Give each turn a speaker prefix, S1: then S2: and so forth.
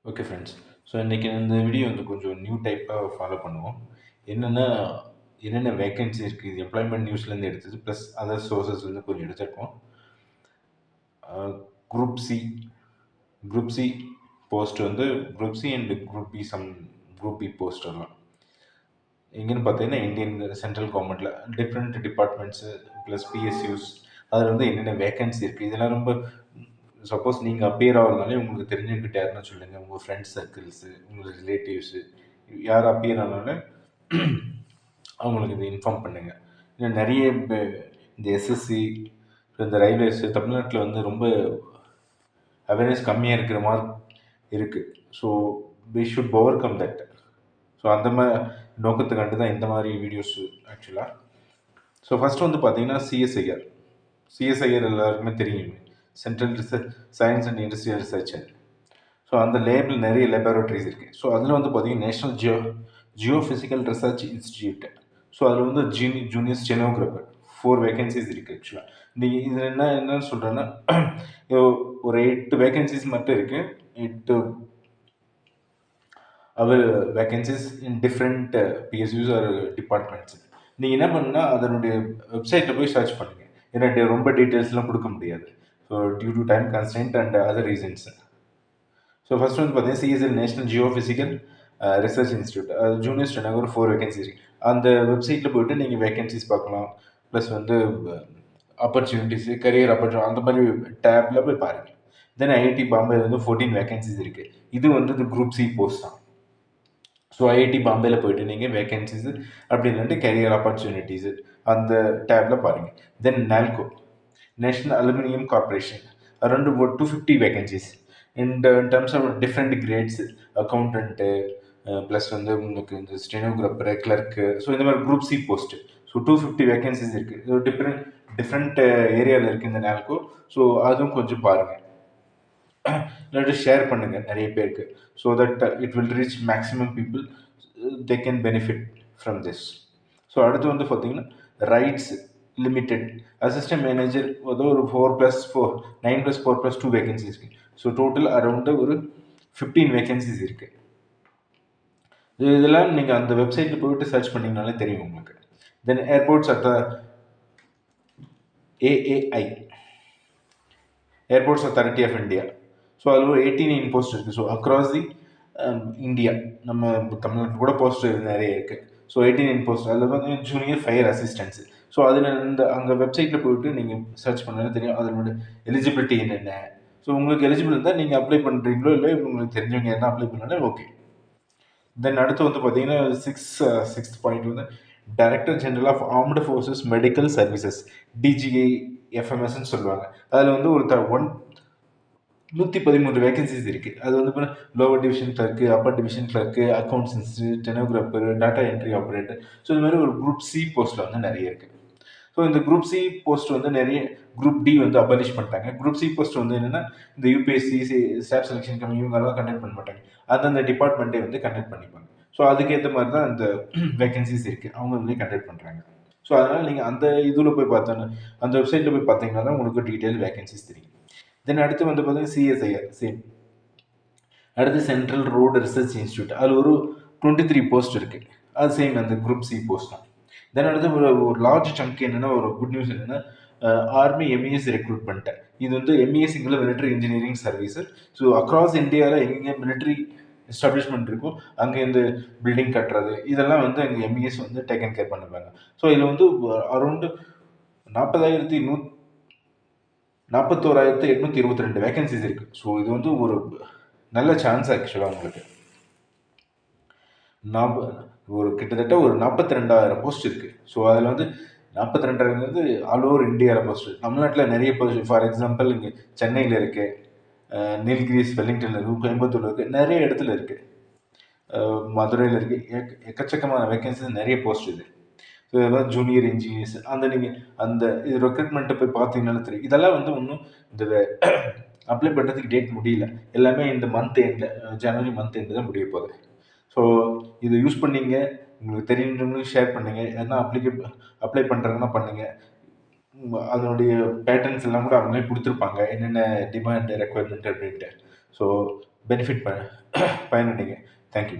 S1: Okay friends. So இன்றைக்கி இந்த video வந்து கொஞ்சம் நியூ டைப்பாக ஃபாலோ பண்ணுவோம். என்னென்னா, என்னென்ன வேக்கன்சி இருக்குது, இது எம்ப்ளாய்மெண்ட் நியூஸ்லேருந்து எடுத்தது ப்ளஸ் அதர் சோர்சஸ்லேருந்து கொஞ்சம் எடுத்திருக்கோம். Group C group C post வந்து group C and group B group B post வரலாம். எங்கேன்னு பார்த்தீங்கன்னா, இந்தியன் சென்ட்ரல் கவர்மெண்ட்டில் டிஃப்ரெண்ட் டிபார்ட்மெண்ட்ஸு ப்ளஸ் பிஎஸ்யூஸ் அதில் வந்து என்னென்ன வேக்கன்சி இருக்குது. இதெல்லாம் ரொம்ப சப்போஸ் நீங்கள் அப்பியர் ஆகிறதுனாலே உங்களுக்கு தெரிஞ்சவங்கிட்ட யாருன்னா சொல்லுங்கள். உங்கள் ஃப்ரெண்ட்ஸ் சர்க்கிள்ஸு, உங்கள் ரிலேட்டிவ்ஸு யார் அப்பியர் ஆனாலும் அவங்களுக்கு இதை இன்ஃபார்ம் பண்ணுங்கள். ஏன்னா நிறைய இந்த எஸ்எஸ்சி இந்த ரயில்வேஸு தமிழ்நாட்டில் வந்து ரொம்ப அவேர்னஸ் கம்மியாக இருக்கிற மாதிரி இருக்குது. So we should overcome that. So அந்த மாதிரி நோக்கத்துக்காண்டு தான் இந்த மாதிரி வீடியோஸ் ஆக்சுவலாக. ஸோ ஃபஸ்ட்டு வந்து பார்த்தீங்கன்னா சிஎஸ்ஐஆர் எல்லாருக்குமே தெரியும். Central research science and industrial research. So அந்த லேபில் நிறைய லேபரேட்டரிஸ் இருக்குது. ஸோ அதில் வந்து பார்த்தீங்கன்னா national geophysical research institute. So அதில் வந்து ஜூனியர் ஸ்டெனோகிராஃபர் 4 வேகன்சிஸ் இருக்குது ஆக்சுவலாக. நீங்கள் இதில் என்னன்னு சொல்கிறேன்னா, ஒரு 8 வேகன்சிஸ் மட்டும் இருக்குது. 8 vacancies in different PSUs or departments. நீங்கள் என்ன பண்ணுன்னா, அதனுடைய வெப்சைட்டில் போய் சர்ச் பண்ணுங்கள். ஏன்னா ரொம்ப டீட்டெயில்ஸ்லாம் கொடுக்க முடியாது. So due to time constraint and other reasons. So first வந்து பார்த்தீங்கன்னா CSL national geophysical research institute, junior stenographer 4 vacancies. அந்த வெப்சைட்டில் போய்ட்டு நீங்கள் வேகன்சிஸ் பார்க்கலாம். ப்ளஸ் வந்து ஆப்பர்ச்சுனிட்டிஸு, கரியர் ஆப்பர்ச்சுனிட்டி அந்த மாதிரி டேப்பில் போய் பாருங்கள். தென் ஐஐடி பாம்பேல வந்து 14 வேகன்சிஸ் இருக்குது. இது வந்து குரூப் சி போஸ்ட் தான். ஸோ ஐஐடி பாம்பேல போய்ட்டு நீங்கள் வேகன்சிஸு அப்படி இல்லைன்ட்டு கரியர் ஆப்பர்ச்சுனிட்டிஸு அந்த டேப்பில் பாருங்கள். Then NALCO national aluminium corporation around 250 vacancies in terms of different grades, accountant plus வந்து உங்களுக்கு இந்த ஸ்டெனோகிராஃபரு, கிளர்க்கு. ஸோ இந்த மாதிரி group C post. So 250 vacancies இருக்குது. ஸோ டிஃப்ரெண்ட் ஏரியாவில் இருக்குது இந்த நால்கோ. ஸோ அதுவும் கொஞ்சம் பாருங்கள், இல்லாட்டி ஷேர் பண்ணுங்கள் நிறைய பேருக்கு. So that it will reach maximum people, they can benefit from this. So அடுத்து வந்து பார்த்தீங்கன்னா ரைட்ஸ் லிமிடெட் அசிஸ்டன்ட் மேனேஜர் ஏதோ ஒரு 4+4 9+4+2 வேகன்சிஸ் இருக்குது. ஸோ டோட்டல் அரௌண்டு ஒரு 15 வேகன்சிஸ் இருக்குது. இதெல்லாம் நீங்கள் அந்த வெப்சைட்டில் போய்ட்டு சர்ச் பண்ணிங்கனாலே தெரியும் உங்களுக்கு. Then airports AAI airports authority of India. So அதில் ஒரு 89 போஸ்ட் இருக்குது. ஸோ அக்ராஸ் தி இந்தியா, நம்ம தமிழ்நாட்டு கூட போஸ்ட் நிறைய இருக்குது. So 89 post. அதில் வந்து ஜூனியர் ஃபயர் அசிஸ்டன்ஸு. ஸோ அதில் அங்கே வெப்சைட்டில் போய்ட்டு நீங்கள் சர்ச் பண்ணாலும் தெரியும் அதனோட எலிஜிபிலிட்டி என்னென்ன. ஸோ உங்களுக்கு எலிஜிபிள் இருந்தால் நீங்கள் அப்ளை பண்ணுறீங்களோ இல்லை உங்களுக்கு தெரிஞ்சவங்க என்ன அப்ளை பண்ணாலும் ஓகே. தென் அடுத்து வந்து பார்த்தீங்கன்னா சிக்ஸ்த் பாயிண்ட் வந்து director general of armed forces medical services, DGI எஃப்எம்எஸ்ன்னு சொல்லுவாங்க. அதில் வந்து ஒரு 113 வேகன்சிஸ் இருக்குது. அது வந்து lower division clerk, upper division clerk, accounts, stenographer, data entry operator. So இது மாதிரி ஒரு குரூப் சி போஸ்ட்டில் வந்து நிறைய இருக்குது. ஸோ இந்த குரூப் சி போஸ்ட் வந்து நிறைய குரூப் டி வந்து அபாலிஷ் பண்ணிட்டாங்க. குரூப் சி போஸ்ட் வந்து என்னென்னா இந்த யூபிஎஸ்சி, ஸ்டாஃப் செலெக்ஷன் கம்மி இவங்கெல்லாம் கண்டக்ட் பண்ண மாட்டாங்க. அந்தந்த டிபார்ட்மெண்ட்டே வந்து கண்டக்ட் பண்ணிப்பாங்க. ஸோ அதுக்கேற்ற மாதிரி தான் இந்த வேகன்சிஸ் இருக்குது, அவங்க வந்து கண்டக்ட் பண்ணுறாங்க. ஸோ அதனால் நீங்கள் அந்த இதில் போய் பார்த்தோன்னா, அந்த வெப்சைட்டில் போய் பார்த்தீங்கன்னா தான் உங்களுக்கு டீட்டெயில் வேகன்சிஸ் தெரியும். தென் அடுத்து வந்து பார்த்தீங்கன்னா சிஎஸ்ஐஆர் சேம். அடுத்து சென்ட்ரல் ரோடு ரிசர்ச் இன்ஸ்டியூட், அதில் ஒரு 23 போஸ்ட் இருக்குது. அது சேம் அந்த குரூப் சி போஸ்ட் தான். தென் அடுத்து ஒரு லார்ஜ் சங்க் என்னென்னா, ஒரு குட் நியூஸ் என்னென்னா, ஆர்மி எம்இஎஸ் ரெக்ரூட்மெண்ட்டு. இது வந்து எம்இஎஸ்ங்கிற military engineering service. So across இந்தியாவில் எங்கே மிலிட்ரி எஸ்டாப்ளிஷ்மெண்ட் இருக்கும் அங்கே இந்த பில்டிங் கட்டுறது இதெல்லாம் வந்து அங்கே எம்இஎஸ் வந்து டேக்கன் கேர் பண்ணுவாங்க. ஸோ இதில் வந்து அரௌண்டு 41,822 வேகன்சிஸ் இருக்குது. ஸோ இது வந்து ஒரு நல்ல சான்ஸ் ஆக்சுவலாக உங்களுக்கு. ஒரு கிட்டத்தட்ட ஒரு 42,000 போஸ்ட் இருக்குது. ஸோ அதில் வந்து 42,000 வந்து ஆல் ஓவர் இந்தியாவில் போஸ்ட்டு. தமிழ்நாட்டில் நிறைய போஸ்ட், ஃபார் எக்ஸாம்பிள் இங்கே சென்னையில் இருக்குது, நீல்கிரிஸ் வெல்லிங்டனில் இருக்குது, கோயம்புத்தூரில் இருக்குது, நிறைய இடத்துல இருக்குது, மதுரையில் இருக்குது. எக்கச்சக்கமான வேகன்சிஸ், நிறைய போஸ்ட் இது. ஸோ இதெல்லாம் ஜூனியர் இன்ஜினியர்ஸ் அந்த நீங்கள் அந்த இது ரெக்ரூட்மெண்ட்டை போய் பார்த்தீங்கன்னாலும் தெரியும். இதெல்லாம் வந்து இன்னும் இந்த அப்ளை பண்ணுறதுக்கு டேட் முடியல. எல்லாமே இந்த மந்த் எண்டில், ஜனவரி மந்த் எண்டு தான் முடிய போகுது. ஸோ இதை யூஸ் பண்ணிங்க, உங்களுக்கு தெரிஞ்சவங்களுக்கு ஷேர் பண்ணுங்கள். எதனா அப்ளை பண்ணுறாங்கன்னா பண்ணுங்கள். அதனுடைய பேட்டர்ன்ஸ் எல்லாம் கூட அவங்களே கொடுத்துருப்பாங்க, என்னென்ன டிமாண்ட் ரெக்குவயர்மெண்ட் அப்படின்ட்டு. ஸோ பெனிஃபிட் பயனடைங்க. தேங்க்யூ.